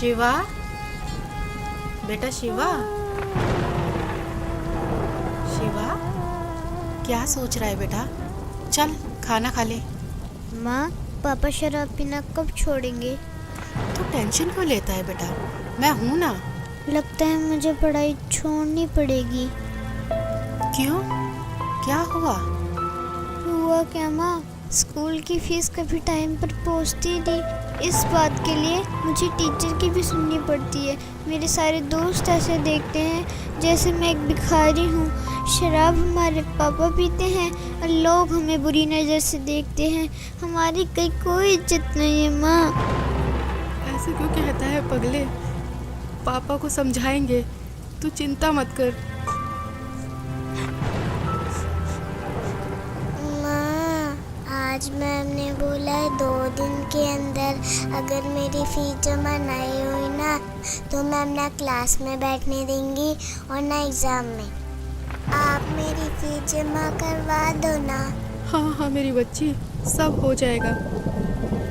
शिवा, बेटा शिवा, शिवा क्या सोच रहा है बेटा? चल खाना खा ले। माँ, पापा शराब पीना कब छोड़ेंगे? तू टेंशन क्यों लेता है बेटा, मैं हूं ना। लगता है मुझे पढ़ाई छोड़नी पड़ेगी। क्यों, क्या हुआ? हुआ क्या माँ, स्कूल की फीस कभी टाइम पर पहुंचती नहीं। इस बात के लिए मुझे टीचर की भी सुननी पड़ती है। मेरे सारे दोस्त ऐसे देखते हैं जैसे मैं एक भिखारी हूँ। शराब हमारे पापा पीते हैं और लोग हमें बुरी नज़र से देखते हैं। हमारी कहीं कोई इज्जत नहीं है माँ। ऐसे क्यों कहता है पगले? पापा को समझाएंगे, तू चिंता मत कर। माँ, आज मैम ने बोला है 2 दिन के अंदर अगर मेरी फीस जमा नहीं हुई ना तो मैम ना क्लास में बैठने देंगी और ना एग्ज़ाम में। आप मेरी फीस जमा करवा दो ना। हाँ हाँ मेरी बच्ची, सब हो जाएगा।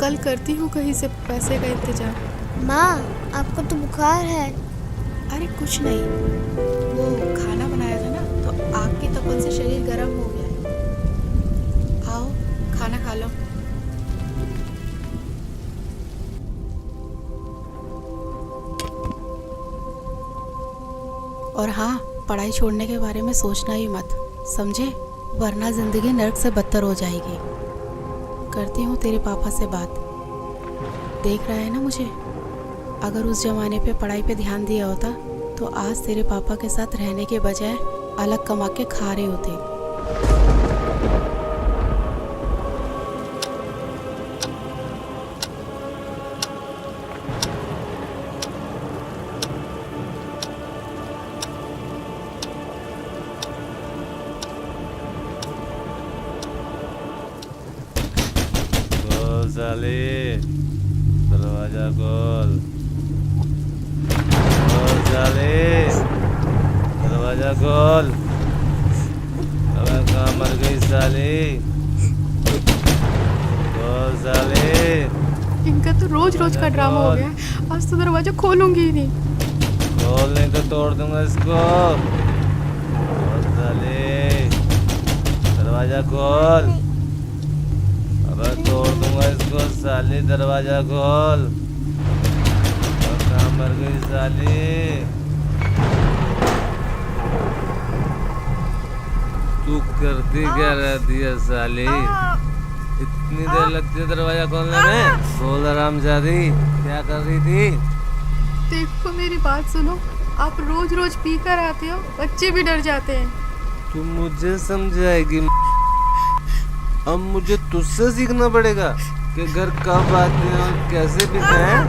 कल करती हूँ कहीं से पैसे का इंतजाम। माँ, आपको तो बुखार है। अरे कुछ नहीं, वो खाना बनाया था ना तो आग की तपन से शरीर गर्म हो गया है। आओ खाना खा लो। और हाँ, पढ़ाई छोड़ने के बारे में सोचना ही मत, समझे? वरना जिंदगी नर्क से बदतर हो जाएगी। करती हूँ तेरे पापा से बात। देख रहा है ना मुझे? अगर उस जमाने पे पढ़ाई पे ध्यान दिया होता तो आज तेरे पापा के साथ रहने के बजाय अलग कमा के खा रहे होते। खोल साले, दरवाजा खोल। खोल साले, दरवाजा खोल। अबे कहाँ मर गई साली? खोल साले। इनका तो रोज रोज का ड्रामा हो गया। आज तो दरवाजा खोलूंगी ही नहीं। खोल नहीं तो तोड़ दूंगा इसको। खोल साले, दरवाजा खोल। अबे तोड़ दूंगा इसको साली, दरवाजा खोल। कहाँ मर गई साली? तू करती क्या रहती है साली? इतनी देर लगती है दरवाजा खोलने में? बोल हरामजादी, क्या कर रही थी? देखो मेरी बात सुनो, आप रोज रोज पी कर आते हो, बच्चे भी डर जाते हैं। तू मुझे समझाएगी? अब मुझे तुझसे सीखना पड़ेगा कि घर कब आते हैं और कैसे पीते हैं।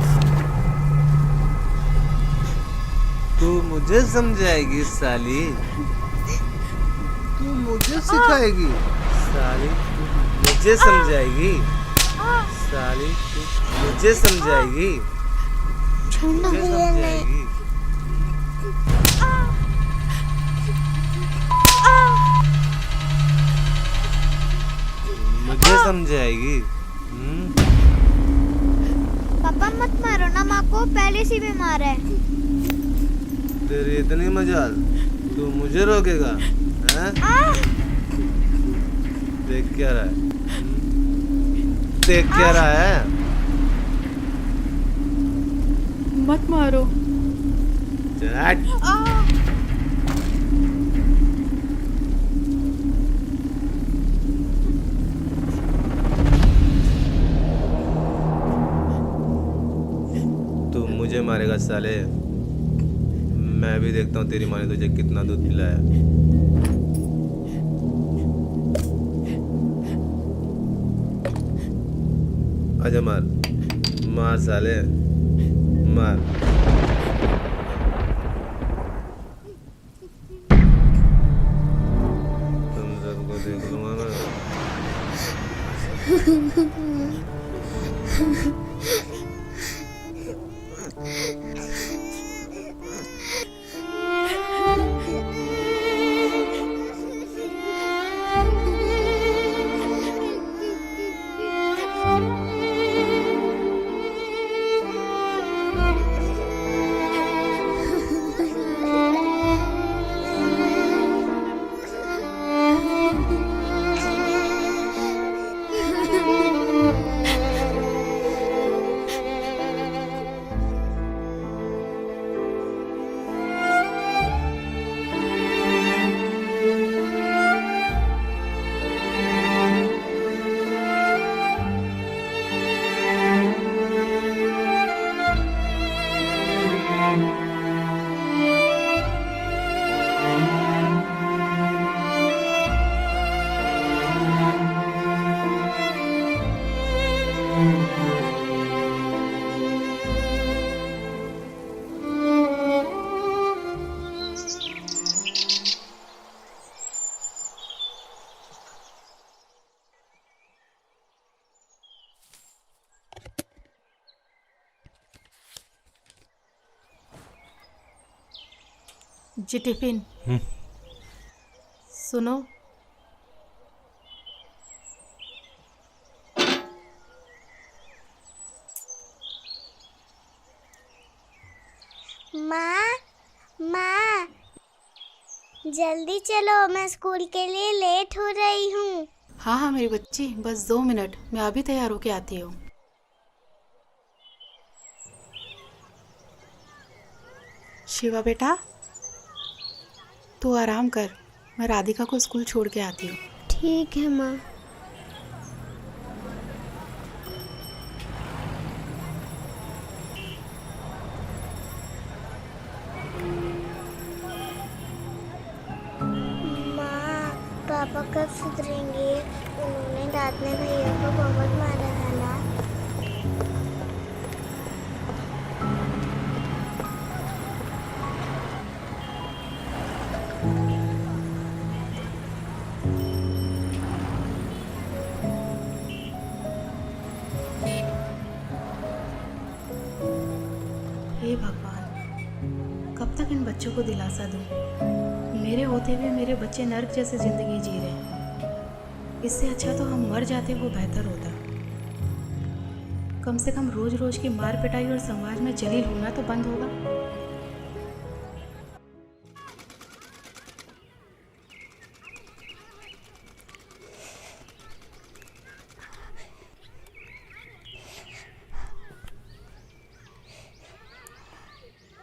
तू मुझे समझाएगी साली? तू मुझे सिखाएगी साली? तू मुझे समझाएगी साली? तू मुझे समझाएगी? मुझे समझाएगी? मुझे समझाएगी? पापा मत मारो ना माँ को, पहले से बीमार है। तेरी इतनी मजाल, तू मुझे रोकेगा? हैं? देख क्या रहा है? देख क्या रहा है? मत मारो। चल हट। तू मुझे मारेगा साले? मैं भी देखता हूँ तेरी माँ ने तुझे कितना दूध पिलाया। आजा मार, मार साले, मार। तुम सबको देख लूंगा मैं। जी टिफिन। सुनो, माँ, माँ, जल्दी चलो, मैं स्कूल के लिए लेट हो रही हूँ। हाँ हाँ मेरी बच्ची, बस 2 मिनट, मैं अभी तैयार होके आती हूँ। शिवा बेटा, तू आराम कर, मैं राधिका को स्कूल छोड़ के आती हूँ। ठीक है माँ। माँ, पापा कब सुधरेंगे? उन्होंने रात में भैया को बहुत मारा है ना। हे भगवान, कब तक इन बच्चों को दिलासा दूँ? मेरे होते हुए मेरे बच्चे नर्क जैसे जिंदगी जी रहे हैं। इससे अच्छा तो हम मर जाते, वो बेहतर होता। कम से कम रोज रोज की मार पिटाई और समाज में जलील होना तो बंद होगा।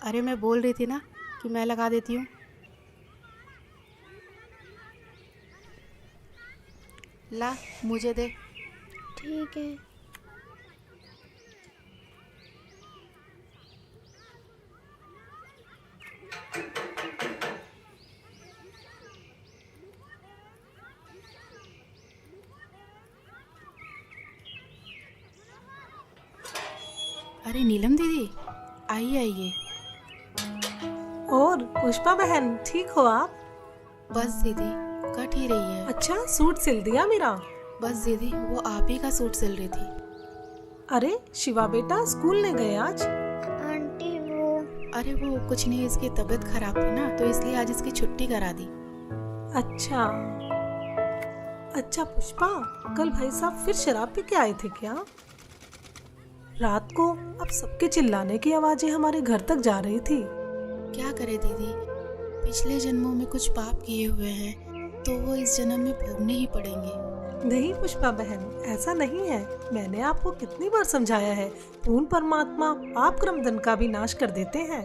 अरे मैं बोल रही थी ना कि मैं लगा देती हूँ। ला, मुझे दे। ठीक है। अरे नीलम दीदी, आइए आइए। और पुष्पा बहन, ठीक हो आप? बस दीदी, कट ही रही है। अच्छा, सूट सिल दिया मेरा? बस दीदी, वो आप ही का सूट सिल रही थी। अरे शिवा बेटा स्कूल नहीं गए आज? आंटी अरे वो कुछ नहीं, इसकी तबीयत खराब थी ना, तो इसलिए आज इसकी छुट्टी करा दी। अच्छा अच्छा पुष्पा, कल भाई साहब फिर शराब पी के आए थे क्या? रात को अब सबके चिल्लाने की आवाजें हमारे घर तक जा रही थी। क्या करे दीदी, पिछले जन्मों में कुछ पाप किए हुए हैं तो वो इस जन्म में भोगने ही पड़ेंगे। नहीं पुष्पा बहन, ऐसा नहीं है। मैंने आपको कितनी बार समझाया है, पूर्ण परमात्मा पाप कर्म दंड का भी नाश कर देते हैं।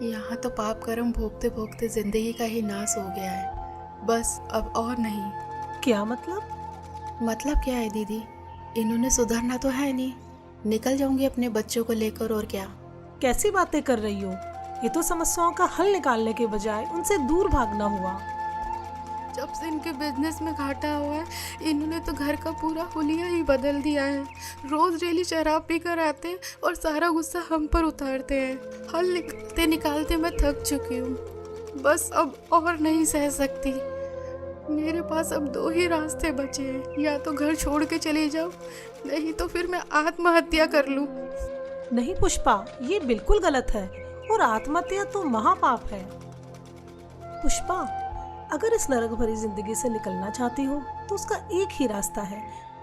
यहाँ तो पाप कर्म भोगते भोगते जिंदगी का ही नाश हो गया है, बस अब और नहीं। क्या मतलब? मतलब क्या है दीदी, इन्होंने सुधरना तो है नहीं, निकल जाऊंगी अपने बच्चों को लेकर, और क्या। कैसी बातें कर रही हो? ये तो समस्याओं का हल निकालने के बजाय उनसे दूर भागना हुआ। जब से इनके बिजनेस में घाटा हुआ है, इन्होंने तो घर का पूरा हुलिया ही बदल दिया है। रोज डेली शराब पी कर आते हैं और सारा गुस्सा हम पर उतारते हैं। हल निकालते निकालते मैं थक चुकी हूँ, बस अब और नहीं सह सकती। मेरे पास अब 2 ही रास्ते बचे हैं, या तो घर छोड़ के चली जाऊँ, नहीं तो फिर मैं आत्महत्या कर लूँ। नहीं पुष्पा, ये बिल्कुल गलत है, और आत्महत्या तो महापाप है। पुष्पा, अगर इस नरक भरी जिंदगी से निकलना चाहती हो तो उसका एक ही रास्ता है,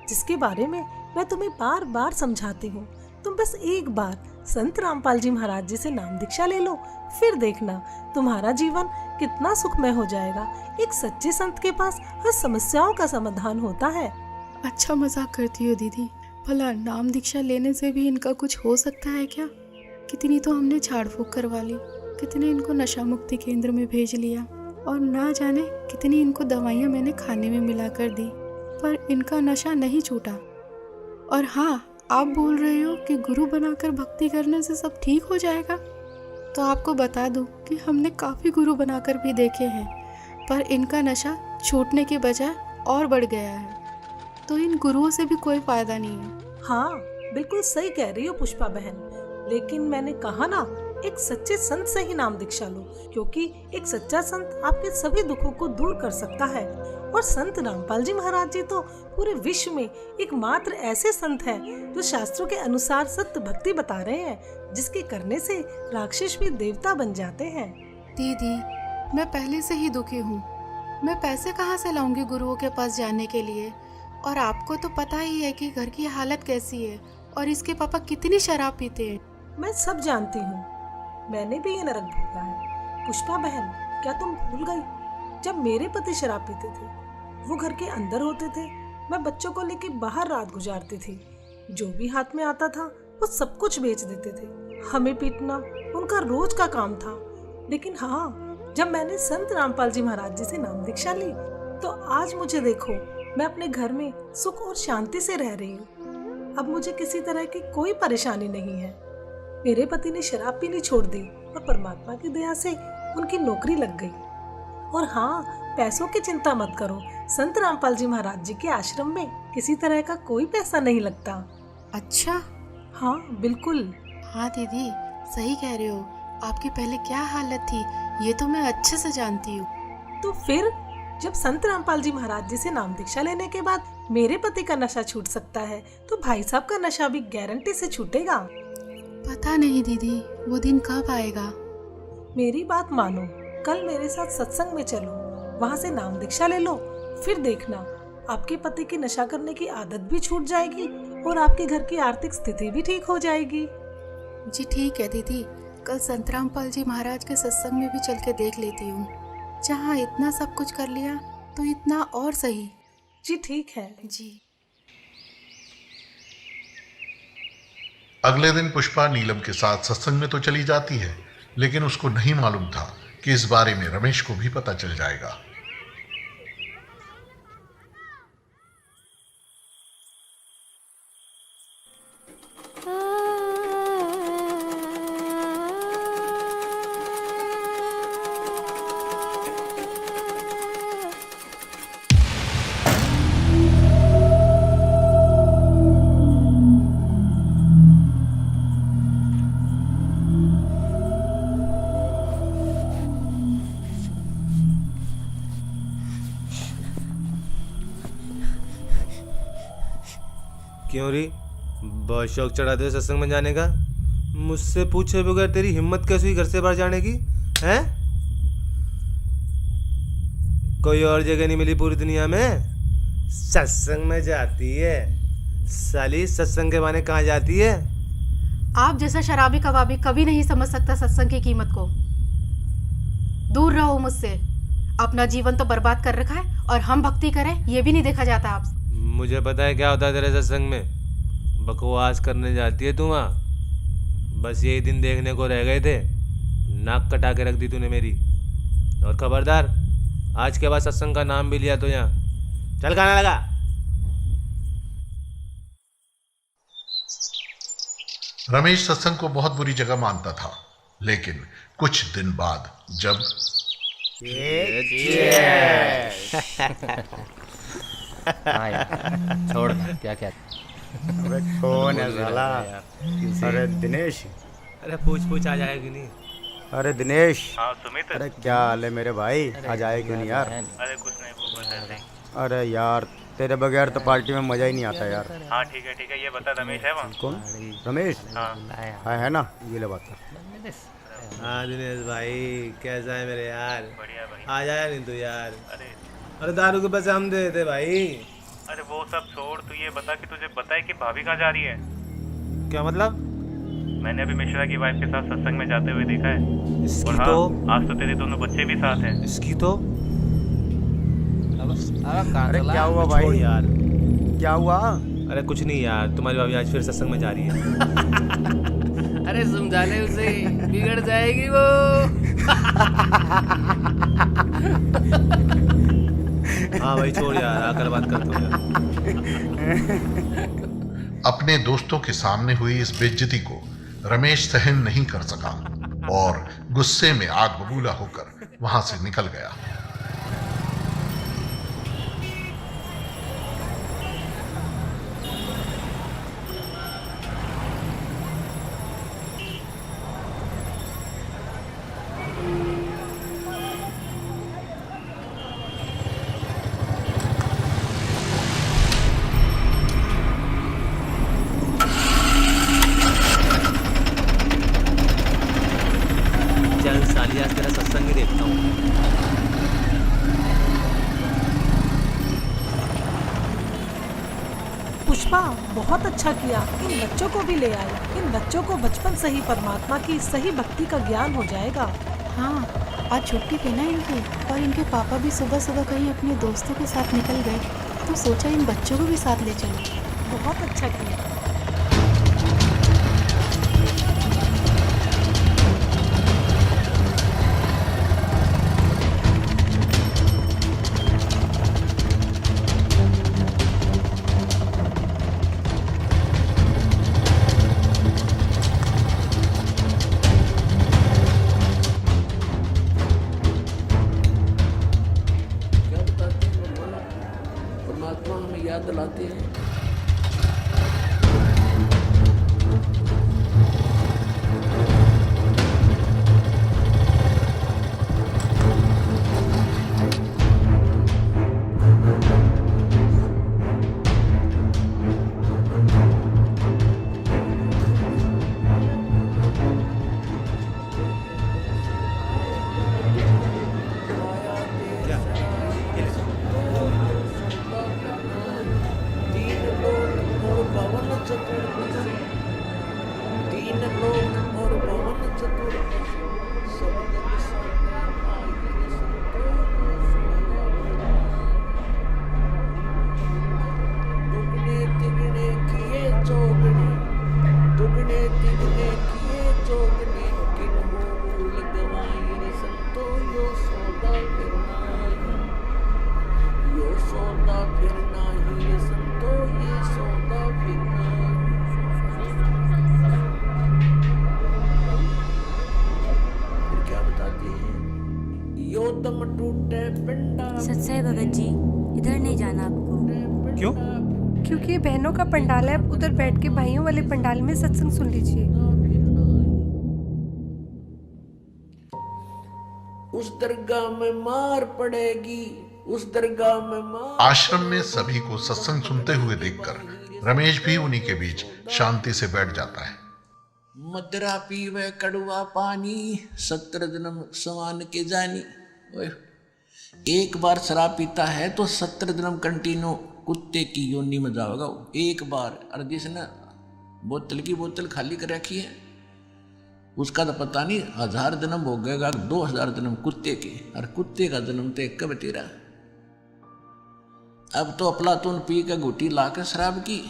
जिसके बारे में मैं तुम्हें बार बार समझाती हूँ। तुम बस एक बार संत रामपाल जी महाराज जी से नाम दीक्षा ले लो, फिर देखना तुम्हारा जीवन कितना सुखमय हो जाएगा। एक सच्चे संत के पास हर समस्याओं का समाधान होता है। अच्छा मजाक करती हो दीदी, भला नाम दीक्षा लेने से भी इनका कुछ हो सकता है क्या? कितनी तो हमने झाड़ फूक करवा ली, कितने इनको नशा मुक्ति केंद्र में भेज लिया, और ना जाने कितनी इनको दवाइयाँ मैंने खाने में मिला कर दी, पर इनका नशा नहीं छूटा। और हाँ, आप बोल रहे हो कि गुरु बनाकर भक्ति करने से सब ठीक हो जाएगा, तो आपको बता दूं कि हमने काफ़ी गुरु बनाकर भी देखे हैं, पर इनका नशा छूटने के बजाय और बढ़ गया है, तो इन गुरुओं से भी कोई फायदा नहीं है। हाँ बिल्कुल सही कह रही हो पुष्पा बहन, लेकिन मैंने कहा ना, एक सच्चे संत से ही नाम दीक्षा लो, क्योंकि एक सच्चा संत आपके सभी दुखों को दूर कर सकता है। और संत रामपाल जी महाराज जी तो पूरे विश्व में एकमात्र ऐसे संत हैं जो शास्त्रों के अनुसार सत्य भक्ति बता रहे हैं, जिसके करने से राक्षस भी देवता बन जाते हैं। दीदी, मैं पहले से ही दुखी हूँ। मैं पैसे कहाँ से लाऊंगी गुरुओं के पास जाने के लिए? और आपको तो पता ही है कि घर की हालत कैसी है और इसके पापा कितनी शराब पीते हैं। मैं सब जानती हूँ, मैंने भी ये नरक भोगा है। पुष्पा बहन, क्या तुम भूल गई जब मेरे पति शराब पीते थे, वो घर के अंदर होते थे, मैं बच्चों को लेके बाहर रात गुजारती थी। जो भी हाथ में आता था वो सब कुछ बेच देते थे। हमें पीटना उनका रोज का काम था। लेकिन हाँ, जब मैंने संत रामपाल जी महाराज जी से नाम दीक्षा ली तो आज मुझे देखो, मैं अपने घर में सुख और शांति से रह रही हूँ। अब मुझे किसी तरह की कोई परेशानी नहीं है। मेरे पति ने शराब पीनी छोड़ दी और परमात्मा की दया से उनकी नौकरी लग गई। और हाँ, पैसों की चिंता मत करो, संत रामपाल जी महाराज जी के आश्रम में किसी तरह का कोई पैसा नहीं लगता। अच्छा। हाँ बिल्कुल। हाँ दीदी, सही कह रहे हो। आपकी पहले क्या हालत थी ये तो मैं अच्छे से जानती हूँ। तो फिर जब संत रामपाल जी महाराज जी से नाम दीक्षा लेने के बाद मेरे पति का नशा छूट सकता है तो भाई साहब का नशा भी गारंटी से छूटेगा। पता नहीं दीदी, वो दिन कब आएगा। मेरी बात मानो, कल मेरे साथ सत्संग में चलो, वहाँ से नाम दीक्षा ले लो, फिर देखना आपके पति की नशा करने की आदत भी छूट जाएगी और आपके घर की आर्थिक स्थिति भी ठीक हो जाएगी। जी ठीक है दीदी, कल संत रामपाल जी महाराज के सत्संग में भी चल के देख लेती हूँ। जहाँ इतना सब कुछ कर लिया तो इतना और सही। जी ठीक है जी। अगले दिन पुष्पा नीलम के साथ सत्संग में तो चली जाती है, लेकिन उसको नहीं मालूम था कि इस बारे में रमेश को भी पता चल जाएगा। क्यों री, बहुत शौक चढ़ाते हो सत्संग में जाने का? मुझसे पूछे बगैर तेरी हिम्मत कैसे हुई घर से बाहर जाने की? हैं? कोई और जगह नहीं मिली पूरी दुनिया में? सत्संग में जाती है साली, सत्संग के बहाने कहाँ जाती है? आप जैसा शराबी कबाबी कभी नहीं समझ सकता सत्संग की कीमत को। दूर रहो मुझसे। अपना जीवन तो बर्बाद कर रखा है और हम भक्ति करें ये भी नहीं देखा जाता आपसे। मुझे पता है क्या होता है तेरे सत्संग में। बकवास करने जाती है तू वहाँ, बस यही दिन देखने को रह गए थे। नाक कटा के रख दी तूने मेरी। और खबरदार, आज के बाद सत्संग का नाम भी लिया तो यहाँ चल खाना लगा। रमेश सत्संग को बहुत बुरी जगह मानता था, लेकिन कुछ दिन बाद जब हाँ यार, छोड़ ना, क्या क्या। अबे कौन है साला? अरे दिनेश। अरे पूछ आ जाएगा कि नहीं? अरे दिनेश। हाँ सुमित। अरे क्या हाल है मेरे भाई? आज आए क्यों नहीं यार? अरे कुछ नहीं, वो बस ऐसे ही। अरे यार तेरे बगैर तो पार्टी में मजा ही नहीं आता यार। हाँ ठीक है, ये बता रमेश है वहाँ? कौन? रमेश? हाँ है ना, ये ले बात। हाँ दिनेश भाई, कैसा है मेरे यार? बढ़िया भाई। आ जाया नहीं तू यार? अरे अरे दारू के पैसे हम दे देते भाई। अरे वो सब छोड़, तू ये बता कि तुझे पता है कि भाभी कहाँ जा रही है? क्या मतलब? मैंने अभी मिश्रा की वाइफ के साथ सत्संग में जाते हुए देखा है। इसकी और हाँ, तो आज तो तेरे दोनों बच्चे भी साथ हैं। इसकी तो अरे क्या हुआ छोड़ भाई? यार। क्या हुआ? अरे कुछ नहीं यार, तुम्हारी भाभी आज फिर सत्संग में जा रही है। अरे समझाने उसे, बिगड़ जाएगी वो। हाँ भाई छोड़ यार, आकर बात करता हूँ यार। अपने दोस्तों के सामने हुई इस बेइज्जती को रमेश सहन नहीं कर सका और गुस्से में आग बबूला होकर वहां से निकल गया। चल साली, आज तेरा सत्संग पुष्पा, बहुत अच्छा किया, इन बच्चों को भी ले आए। इन बच्चों को बचपन से ही परमात्मा की सही भक्ति का ज्ञान हो जाएगा। हाँ, आज छुट्टी थी ना इनकी, और इनके पापा भी सुबह सुबह कहीं अपने दोस्तों के साथ निकल गए, तो सोचा इन बच्चों को भी साथ ले चलो। बहुत अच्छा किया। परमात्मा हमें याद दिलाते हैं। तीन लोक और पवन चतुर्दश सबदन दुगने तिगने किए चौगने, दुगने तिगने किए चौगने, किन मूल गवाई रे संतो यो सौदा फिर नाही, यो सौदा फिर नाही रे संतो ये सौदा फिर नाही। योदम टूटे पिंडा। सच है भगत जी, इधर नहीं जाना आपको। क्यों? क्योंकि ये बहनों का पंडाल है, आप उधर बैठ के भाइयों वाले पंडाल में सत्संग सुन लीजिए। उस दरगाह में मार पड़ेगी, उस दरगाह में मार। आश्रम में सभी को सत्संग सुनते हुए देखकर रमेश भी उन्हीं के बीच शांति से बैठ जाता है। मदरा पीवे कड़वा पानी, 17 जन्म समान के जानी। ओए, एक बार शराब पीता है तो 17 जन्म कंटिन्यू कुत्ते की योनि में जाओगा वो, एक बार। और जिसने बोतल की बोतल खाली कर रखी है उसका तो पता नहीं 1000 जन्म हो गएगा, 2000 जन्म कुत्ते के। और कुत्ते का जन्म तो कब तेरा। अब तो अफलातून पी के घुटी ला के शराब की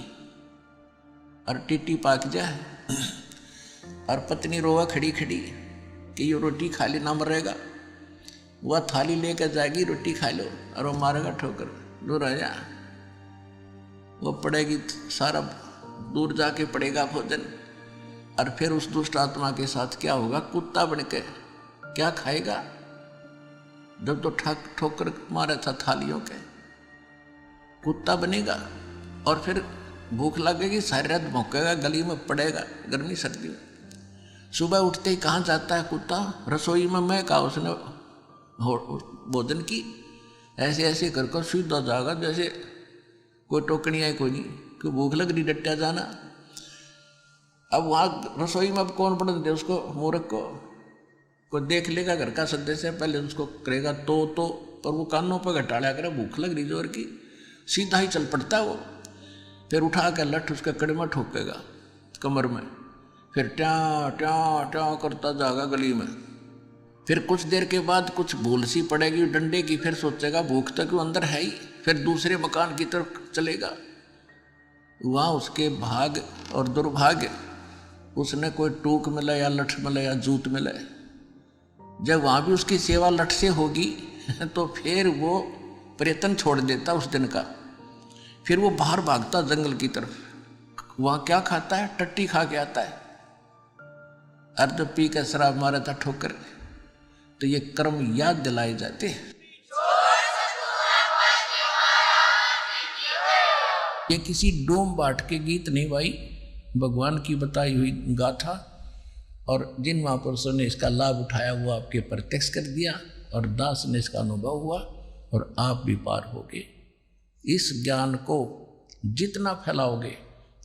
और टिट्टी पाक जाए, और पत्नी रोवा खड़ी खड़ी कि ये रोटी खा ले ना मरेगा। वह थाली लेकर जाएगी, रोटी खा लो, और वो मारेगा ठोकर, दूर आ जा। वो पड़ेगी सारा दूर जाके पड़ेगा भोजन। और फिर उस दुष्ट आत्मा के साथ क्या होगा, कुत्ता बन के क्या खाएगा। जब तो ठोकर मारा था थालियों के, कुत्ता बनेगा। और फिर भूख लगेगी, सारी रात भौंकेगा, गली में पड़ेगा गर्मी सर्दी में। सुबह उठते ही कहाँ जाता है कुत्ता, रसोई में। मैं कहा उसने भोजन की, ऐसे ऐसे कर कर सीधा जाएगा जैसे कोई टोकनी है कोई नहीं, कि भूख लग रही डट्टा जाना। अब वहाँ रसोई में अब कौन पढ़ दे उसको, मूर्ख को। कोई देख लेगा घर का सदस्य, पहले उसको करेगा तो, पर वो कानों पर घटाड़ा करे, भूख लग रही जोर की, सीधा ही चल पड़ता है वो। फिर उठा कर लठ उसके कड़े में ठोकेगा कमर में, फिर ट्या ट्या ट्या करता जाएगा गली में। फिर कुछ देर के बाद कुछ भूल सी पड़ेगी डंडे की, फिर सोचेगा भूख तो क्यों अंदर है ही, फिर दूसरे मकान की तरफ चलेगा। वहाँ उसके भाग और दुर्भाग्य, उसने कोई टूक मिला या लठ मिला या जूत मिला। जब वहाँ भी उसकी सेवा लठ से होगी तो फिर वो प्रयत्न छोड़ देता उस दिन का। फिर वो बाहर भागता जंगल की तरफ। वहाँ क्या खाता है, टट्टी खा के आता है। अर्ध पी कर शराब मारा था ठोकर। तो ये कर्म याद दिलाए जाते हैं। ये किसी डोम बाट के गीत नहीं भाई, भगवान की बताई हुई गाथा। और जिन महापुरुषों ने इसका लाभ उठाया वो आपके प्रत्यक्ष कर दिया, और दास ने इसका अनुभव हुआ, और आप भी पार हो गए। इस ज्ञान को जितना फैलाओगे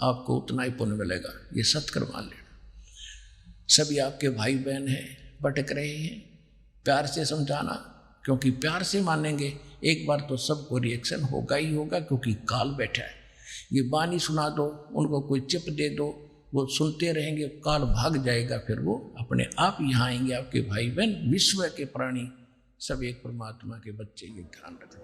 आपको उतना ही पुण्य मिलेगा। ये सत्कर मान लेना। सभी आपके भाई बहन हैं, भटक रहे हैं, प्यार से समझाना, क्योंकि प्यार से मानेंगे एक बार तो सबको रिएक्शन होगा ही होगा, क्योंकि काल बैठा है। ये बानी सुना दो, उनको कोई चिप दे दो, वो सुनते रहेंगे, काल भाग जाएगा, फिर वो अपने आप यहाँ आएंगे। आपके भाई बहन विश्व के प्राणी सब एक परमात्मा के बच्चे, ये ध्यान रखना।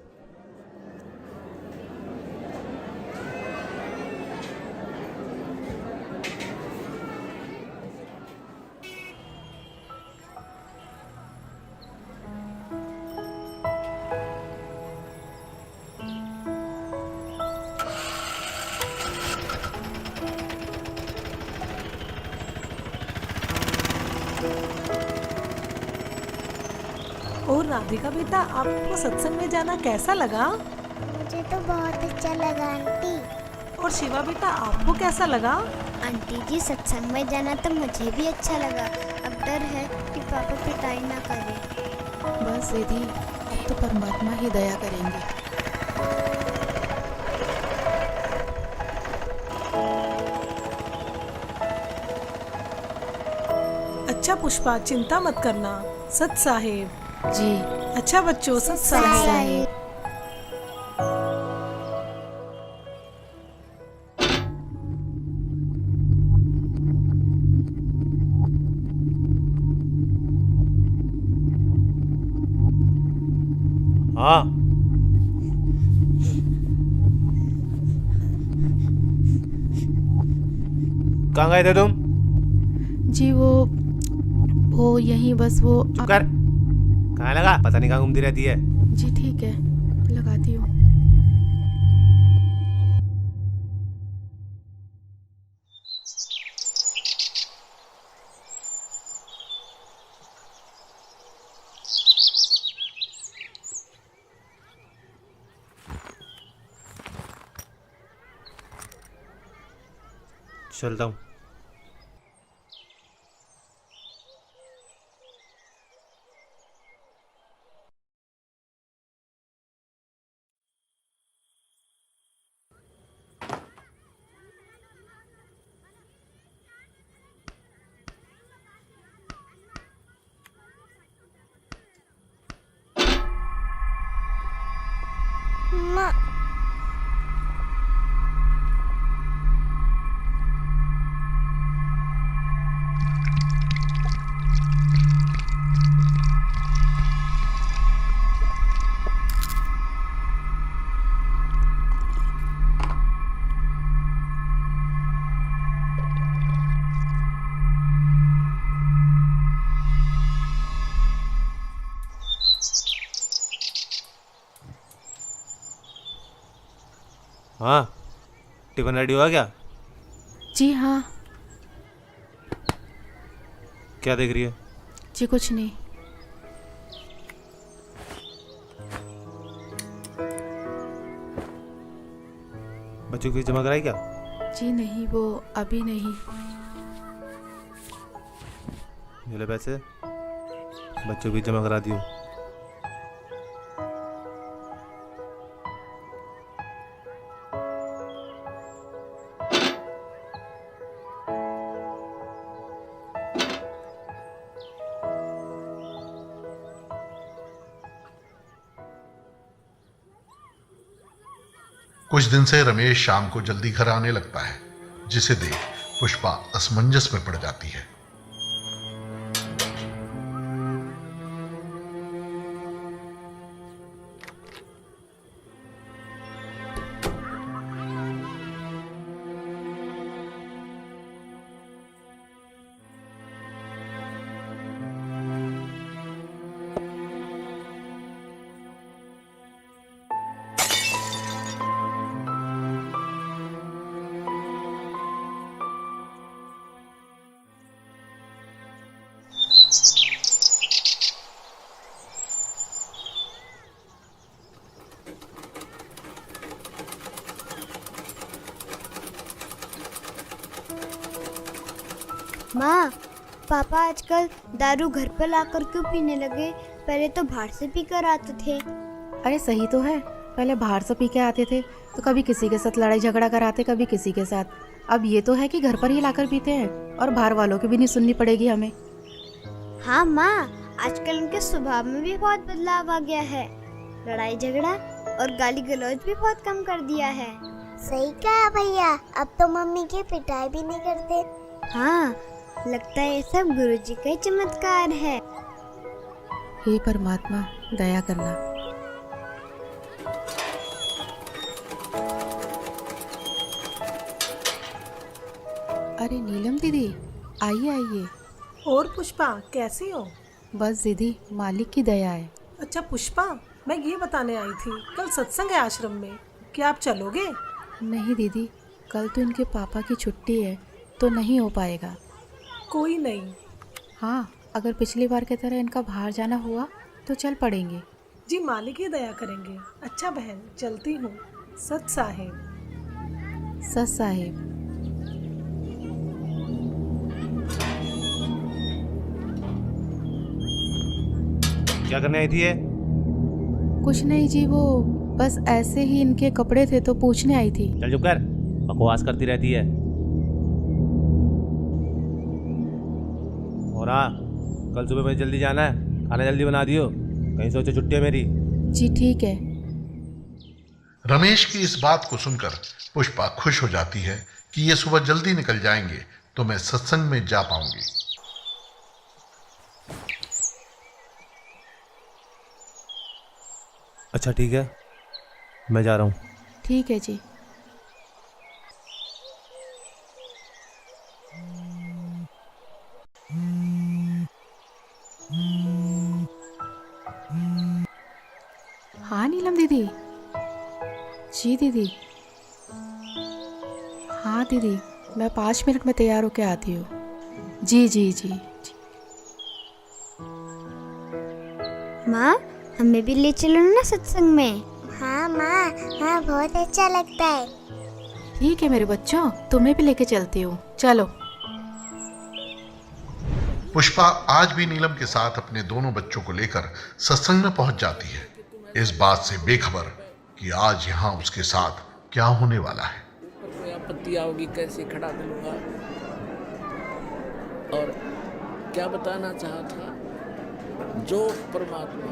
और राधिका बेटा, आपको सत्संग में जाना कैसा लगा? मुझे तो बहुत अच्छा लगा आंटी। और शिवा बेटा, आपको कैसा लगा? आंटी जी, सत्संग में जाना तो मुझे भी अच्छा लगा। अब डर है कि पापा पिटाई ना करे। बस दीदी, अब तो परमात्मा ही दया करेंगे। अच्छा पुष्पा, चिंता मत करना। सत साहेब जी। अच्छा बच्चों, सत साहेब। हाँ, कहाँ गए थे तुम? जी वो यहीं बस वो चुप कर। कहाँ लगा? पता नहीं कहाँ घूमती रहती है। जी ठीक है, लगाती हूँ। चलता हूँ। माँ, हाँ, टिफिन रेडी हुआ क्या? जी हाँ। क्या देख रही है? जी कुछ नहीं। बच्चों की फीस जमा कराई क्या? जी नहीं, वो अभी नहीं। ये ले पैसे, बच्चों की फीस जमा करा दियो। कुछ दिन से रमेश शाम को जल्दी घर आने लगता है, जिसे देख पुष्पा असमंजस में पड़ जाती है। माँ, पापा आजकल दारू घर पर लाकर क्यों पीने लगे? पहले तो बाहर से पीकर आते थे। अरे सही तो है, पहले बाहर से पी के आते थे तो कभी किसी के साथ लड़ाई झगड़ा कराते, कभी किसी के साथ। अब ये तो है कि घर पर ही लाकर पीते हैं और बाहर वालों की भी नहीं सुननी पड़ेगी हमें। हाँ माँ, आजकल उनके स्वभाव में भी बहुत बदलाव आ गया है। लड़ाई झगड़ा और गाली गलौज भी बहुत कम कर दिया है। सही कहा भैया, अब तो मम्मी की पिटाई भी नहीं करते। हाँ, लगता है ये सब गुरुजी का ही चमत्कार है। हे परमात्मा, दया करना। अरे नीलम दीदी, आइए आइए। और पुष्पा कैसी हो? बस दीदी, मालिक की दया है। अच्छा पुष्पा, मैं ये बताने आई थी, कल सत्संग है आश्रम में, क्या आप चलोगे? नहीं दीदी, कल तो इनके पापा की छुट्टी है तो नहीं हो पाएगा। कोई नहीं। हाँ, अगर पिछली बार की तरह इनका बाहर जाना हुआ तो चल पड़ेंगे। जी मालिक ही दया करेंगे। अच्छा बहन, चलती हूँ। सत साहेब। सत साहेब। क्या करने आई थी ये? कुछ नहीं जी, वो बस ऐसे ही इनके कपड़े थे तो पूछने आई थी। चल चुप कर, बकवास करती रहती है। और हाँ, कल सुबह मुझे जल्दी जाना है, खाना जल्दी बना दियो, कहीं सोचो छुट्टी है मेरी। जी ठीक है। रमेश की इस बात को सुनकर पुष्पा खुश हो जाती है कि ये सुबह जल्दी निकल जाएंगे तो मैं सत्संग में जा पाऊंगी। अच्छा ठीक है, मैं जा रहा हूँ। ठीक है जी। हाँ नीलम दीदी। जी दीदी। हाँ दीदी, मैं 5 मिनट में तैयार होके आती हूँ। जी जी जी जी। माँ, हमें भी ले चलो ना सत्संग में। हाँ माँ, हाँ बहुत अच्छा लगता है। ठीक है मेरे बच्चों, तुम्हें भी लेके चलती हूँ, चलो। पुष्पा आज भी नीलम के साथ अपने दोनों बच्चों को लेकर सत्संग में पहुंच जाती है, इस बात से बेखबर कि आज यहाँ उसके साथ क्या होने वाला है। कोई आपत्ति आओगी कैसे खड़ा करूँगा। और क्या बताना चाहा था, जो परमात्मा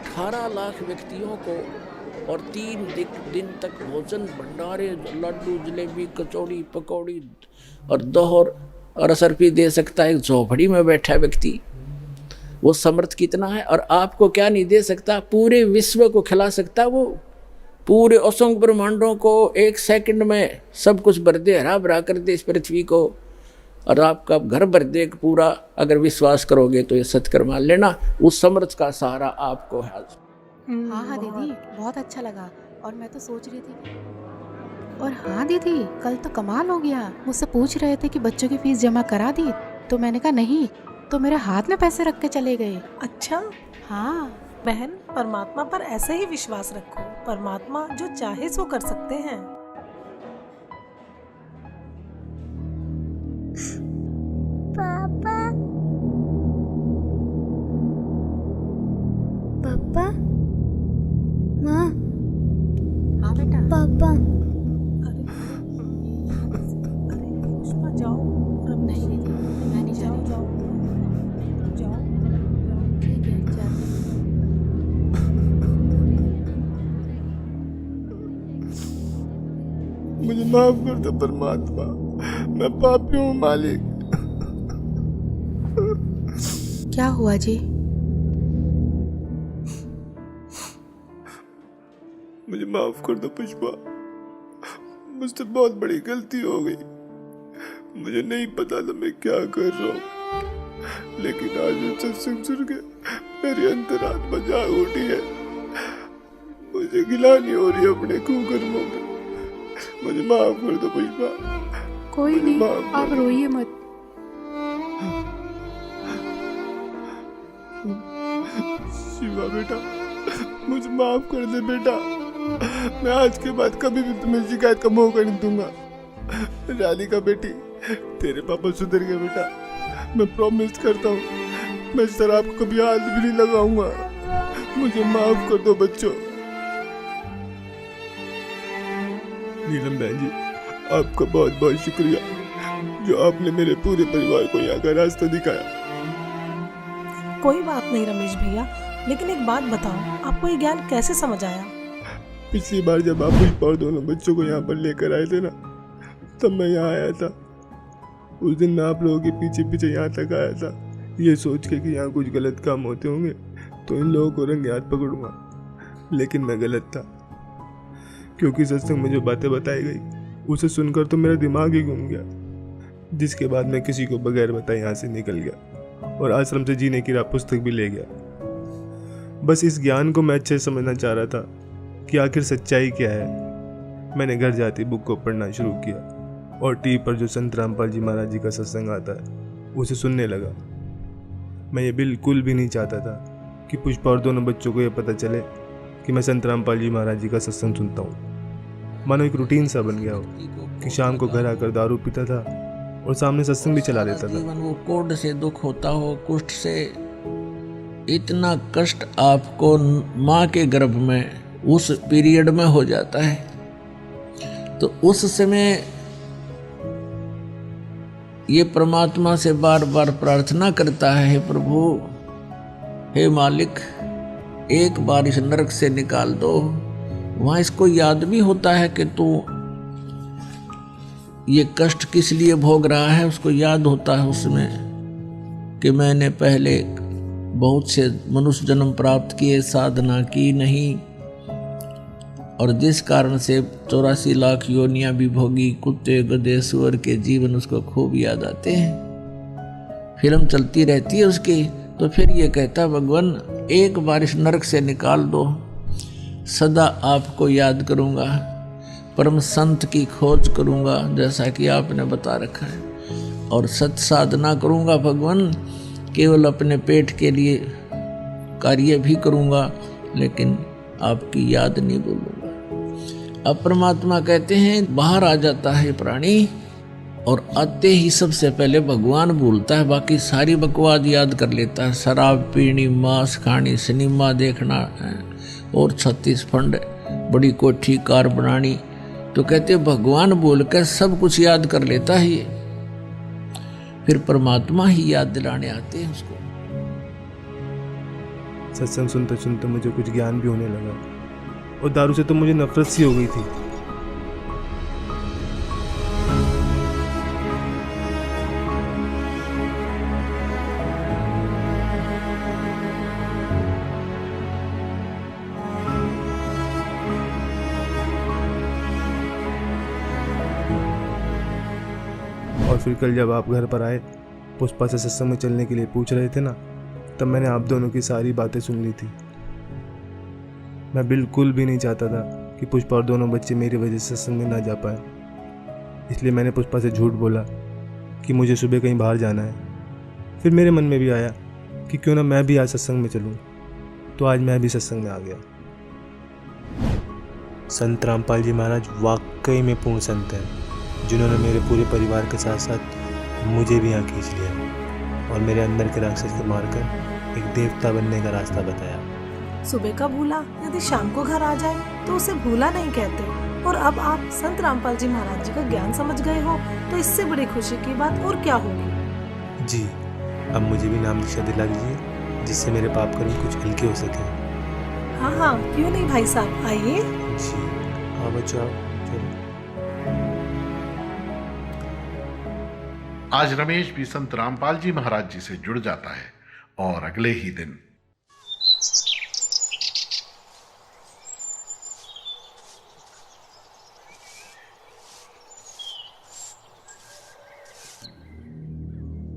18 लाख व्यक्तियों को और 3 दिन तक भोजन भंडारे, लड्डू, जलेबी, कचौड़ी, पकौड़ी और दोहर और असरफी दे सकता है एक झोपड़ी में बैठा व्यक्ति, वो समर्थ कितना है। और आपको क्या नहीं दे सकता, पूरे विश्व को खिला सकता, वो पूरे असंख्य ब्रह्मांडों को 1 सेकंड में सब कुछ भर दे, हरा भरा कर दे इस पृथ्वी को, और आपका घर भर दे पूरा। अगर विश्वास करोगे तो ये सत्कर मान लेना, उस समर्थ का सहारा आपको है। हाँ हाँ दीदी, बहुत अच्छा लगा। और मैं तो सोच रही थी और हाँ दीदी, कल तो कमाल हो गया। मुझसे पूछ रहे थे कि बच्चों की फीस जमा करा दी, तो मैंने कहा नहीं, तो मेरे हाथ में पैसे रख के चले गए। अच्छा हाँ बहन, परमात्मा पर ऐसे ही विश्वास रखो, परमात्मा जो चाहे सो कर सकते हैं। पापा, पापा, माँ, हाँ बेटा। पापा। अरे पुष्पा जाओ। नहीं दीदी, मैं नहीं जा रही। जाओ जाओ। ठीक है, जाती हूँ। मुझे माफ कर दो परमात्मा, मैं पापी हूँ मालिक। क्या हुआ जी? मुझे माफ कर दो पुष्पा, मुझसे बहुत बड़ी गलती हो गई। मुझे नहीं पता था मैं क्या कर रहा हूँ, लेकिन आज ये सत्संग सुन के मेरी अंतरात्मा जाग उठी है। मुझे गिलानी हो रही है अपने कुकर्मों में। मुझे माफ कर दो पुष्पा। कोई मुझे नहीं, माफ कर आप दो। रोइए मत। शिवा बेटा, मुझे माफ कर दे बेटा। मैं आज के बाद कभी भी तुम्हें शिकायत का मौका नहीं दूंगा। राधिका बेटी, तेरे पापा सुधर गए बेटा, मैं प्रॉमिस करता हूँ मैं शराब को कभी हाथ भी नहीं लगाऊंगा। मुझे माफ कर दो बच्चों। नीलम बहन जी, आपका बहुत बहुत शुक्रिया जो आपने मेरे पूरे परिवार को यहाँ का रास्ता दिखाया। कोई बात नहीं रमेश भैया, लेकिन एक बात बताओ, आपको ये ज्ञान कैसे समझ आया? पिछली बार जब आप पुष्पा और दोनों बच्चों को यहाँ पर लेकर आए थे ना, तब मैं यहाँ आया था। उस दिन मैं आप लोगों के पीछे पीछे यहाँ तक आया था, ये सोच के कि यहाँ कुछ गलत काम होते होंगे तो इन लोगों को रंगे हाथ पकड़ूंगा। लेकिन मैं गलत था, क्योंकि सत्संग में जो बातें बताई गई उसे सुनकर तो मेरा दिमाग ही घूम गया, जिसके बाद मैं किसी को बगैर बताए यहाँ से निकल गया और आश्रम से जीने की राह पुस्तक भी ले गया। बस इस ज्ञान को मैं अच्छे से समझना चाह रहा था कि आखिर सच्चाई क्या है। मैंने घर जाते बुक को पढ़ना शुरू किया और टीवी पर जो संत रामपाल जी महाराज जी का सत्संग आता है उसे सुनने लगा। मैं ये बिल्कुल भी नहीं चाहता था कि पुष्पा और दोनों बच्चों को ये पता चले कि मैं संत रामपाल जी महाराज जी का सत्संग सुनता हूँ। मानो एक रूटीन सा बन गया हो कि शाम को घर आकर दारू पीता था और सामने सत्संग भी चला देता था। जीवन वो कोढ़ से दुख होता हो, कुष्ठ से, इतना कष्ट आपको माँ के गर्भ में उस पीरियड में हो जाता है। तो उस समय ये परमात्मा से बार बार प्रार्थना करता है, हे प्रभु, हे मालिक, एक बार इस नरक से निकाल दो। वहाँ इसको याद भी होता है कि तू ये कष्ट किस लिए भोग रहा है। उसको याद होता है उसमें कि मैंने पहले बहुत से मनुष्य जन्म प्राप्त किए, साधना की नहीं, और जिस कारण से 84 लाख योनियां भी भोगी, कुत्ते गधे सुअर के जीवन उसको खूब याद आते हैं। फिल्म चलती रहती है उसकी। तो फिर ये कहता, भगवान एक बार इस नरक से निकाल दो, सदा आपको याद करूँगा, परम संत की खोज करूँगा जैसा कि आपने बता रखा है, और सत साधना करूँगा भगवान, केवल अपने पेट के लिए कार्य भी करूँगा लेकिन आपकी याद नहीं भूलूँगा। अब परमात्मा कहते हैं बाहर आ जाता है प्राणी और आते ही सबसे पहले भगवान भूलता है, बाकी सारी बकवाद याद कर लेता है। शराब पीनी, मांस खानी, सिनेमा देखना और 36 फंड, बड़ी कोठी कार बनानी। तो कहते भगवान बोल कर सब कुछ याद कर लेता है ये। फिर परमात्मा ही याद दिलाने आते हैं उसको। सत्संग सुनते सुनते मुझे कुछ ज्ञान भी होने लगा और दारू से तो मुझे नफरत सी हो गई थी। और फिर कल जब आप घर पर आए, पुष्पा से सत्संग में चलने के लिए पूछ रहे थे ना, तब मैंने आप दोनों की सारी बातें सुन ली थी। मैं बिल्कुल भी नहीं चाहता था कि पुष्पा और दोनों बच्चे मेरी वजह से सत्संग में ना जा पाए, इसलिए मैंने पुष्पा से झूठ बोला कि मुझे सुबह कहीं बाहर जाना है। फिर मेरे मन में भी आया कि क्यों ना मैं भी आज सत्संग में चलूं, तो आज मैं भी सत्संग में आ गया। संत रामपाल जी महाराज वाकई में पूर्ण संत हैं, जिन्होंने मेरे पूरे परिवार के साथ साथ मुझे भी यहाँ खींच लिया और मेरे अंदर के राक्षस को मारकर एक देवता बनने का रास्ता बताया। सुबह का भूला यदि शाम को घर आ जाए तो उसे भूला नहीं कहते। और अब आप संत रामपाल जी महाराज जी का ज्ञान समझ गए हो, तो इससे बड़ी खुशी की बात और क्या होगी। जी, अब मुझे भी नाम दीक्षा दिला दीजिए, जिससे मेरे पाप कर्म कुछ हल्के हो सके। हाँ हाँ, क्यों नहीं भाई साहब, आइए। जी हाँ बच्चों, चलो। आज रमेश भी संत रामपाल जी महाराज जी से जुड़ जाता है और अगले ही दिन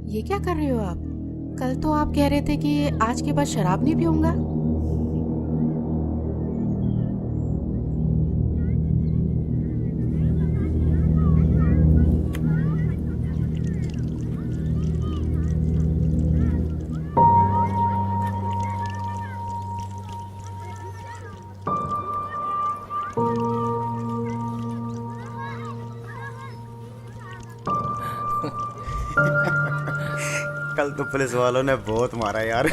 ये क्या कर रहे हो आप? कल तो आप कह रहे थे कि आज के बाद शराब नहीं पीऊंगा। कल तो पुलिस वालों ने बहुत मारा यार।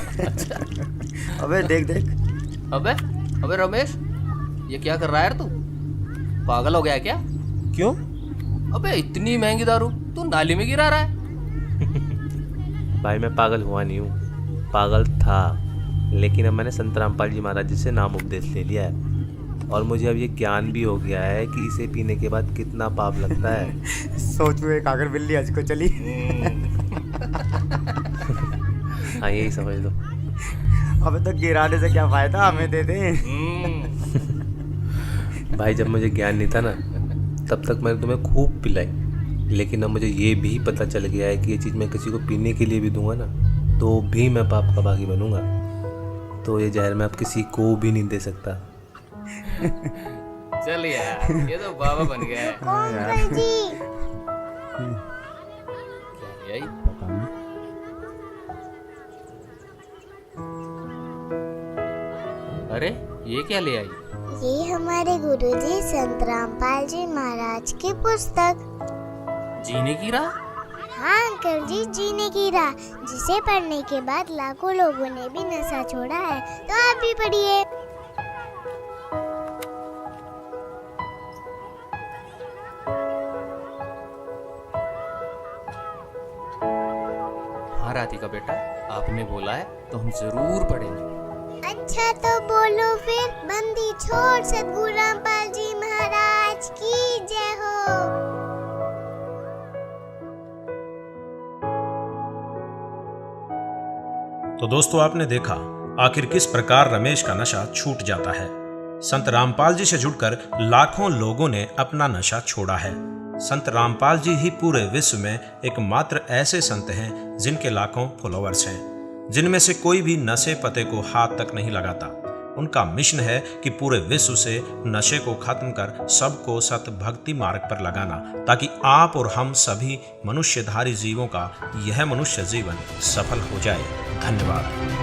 अबे देख देख। अबे रमेश, ये क्या कर रहा है यार तू? पागल हो गया क्या? क्यों? अबे इतनी महंगी दारू तू नाली में गिरा रहा है। भाई मैं पागल हुआ नहीं हूँ, पागल था, लेकिन अब मैंने संत रामपाल जी महाराज जी से नाम उपदेश ले लिया है। और मुझे अब ये ज्ञान भी हो गया है कि इसे पीने के बाद कितना पाप लगता है। सोचो एक आकर बिल्ली आज को चली। हाँ यही समझ लो। अबे तो गिराने से क्या फायदा, हमें दे दे। भाई जब मुझे ज्ञान नहीं था ना तब तक मैंने तुम्हें खूब पिलाई, लेकिन अब मुझे ये भी पता चल गया है कि ये चीज़ मैं किसी को पीने के लिए भी दूंगा ना तो भी मैं पाप का भागी बनूंगा। तो ये जहर मैं अब किसी को भी नहीं दे सकता। चल यार, ये तो बाबा बन गया है। अंकल जी यही अरे ये क्या ले आई? ये हमारे गुरुजी संत रामपाल जी महाराज की पुस्तक। जीने की राह? हाँ अंकल जी, जीने की राह, जिसे पढ़ने के बाद लाखों लोगों ने भी नशा छोड़ा है। तो आप भी पढ़िए। हाँ राधिका बेटा, आपने बोला है तो हम जरूर पढ़ेंगे। अच्छा तो बोलो फिर। बंदी छोड़ सतगुरु रामपाल जी महाराज की जय हो। तो दोस्तों आपने देखा आखिर किस प्रकार रमेश का नशा छूट जाता है। संत रामपाल जी से जुड़कर लाखों लोगों ने अपना नशा छोड़ा है। संत रामपाल जी ही पूरे विश्व में एकमात्र ऐसे संत हैं जिनके लाखों फॉलोअर्स हैं, जिनमें से कोई भी नशे पते को हाथ तक नहीं लगाता। उनका मिशन है कि पूरे विश्व से नशे को खत्म कर सबको सत भक्ति मार्ग पर लगाना, ताकि आप और हम सभी मनुष्यधारी जीवों का यह मनुष्य जीवन सफल हो जाए। धन्यवाद।